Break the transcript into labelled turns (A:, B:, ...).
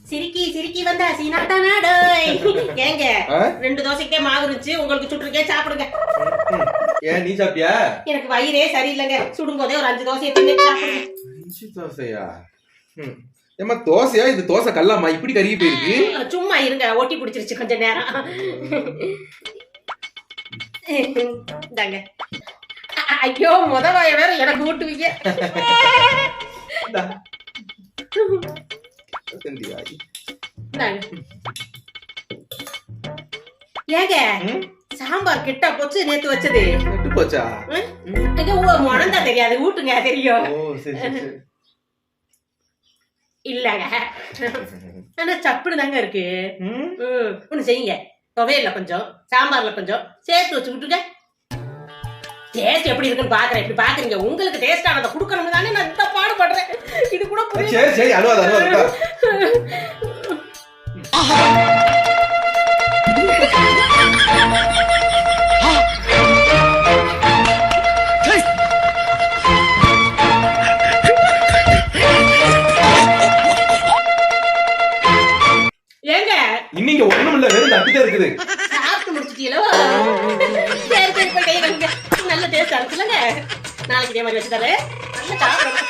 A: சிரிக்கி சிரிக்கி வந்தா சீனாட்டானாடோய். ஏங்க 2 தோசைக்கே மாவு இருந்துச்சு, உங்களுக்கு சுட்டுருக்கே, சாப்பிடுங்க.
B: ஏன் நீ சாப்பிட்டியா?
A: எனக்கு வயிறே சரியில்லைங்க, சுடும் போதே ஒரு 5 தோசையை தின்னு சாப்பிடுங்க.
B: 5 தோசையா? ஏமா தோசையா? இது தோசை கல்லாமா இப்படி கருகி போயிருக்கு?
A: சும்மா இருங்க, ஒட்டி பிடிச்சிருச்சு கொஞ்ச நேரம். இந்தாங்க. ஐயோ முதவாய வேற எனக்கு ஊட்டுவீங்க. ஏங்க சாம்பார் கிட்ட போச்சு, நேத்து வச்சது
B: கெட்டு போச்சா?
A: முழந்தா தெரியாது, ஊட்டுங்க தெரியும். இல்லங்க ஆனா சப்புடு தாங்க இருக்கு. ஒண்ணு செய்யுங்க, துவையல்ல கொஞ்சம் சாம்பார்ல கொஞ்சம் சேர்த்து வச்சு விட்டுங்க. டேஸ்ட் எப்படி இருக்குன்னு பாக்குறேன். இப்படி பாக்குறீங்க, உங்களுக்கு டேஸ்ட் ஆனதை கொடுக்கணும்னு தானே நான் இந்த பாடுபடுறேன். இது கூட
B: சரி சரி அழுவாத.
A: ஏங்க
B: இன்னைக்கு ஒண்ணும் இல்ல, வெறும் தட்டிதான் இருக்குது.
A: சாப்பிட்டு முடிச்சிட்டீங்களோ? சரி சரி போய் கை வைங்க. நல்ல டேஸ்டா இருக்குல்லங்க. நாளைக்கு இதே மாதிரி வச்சு தரேன். நல்ல சாப்பிடுங்க.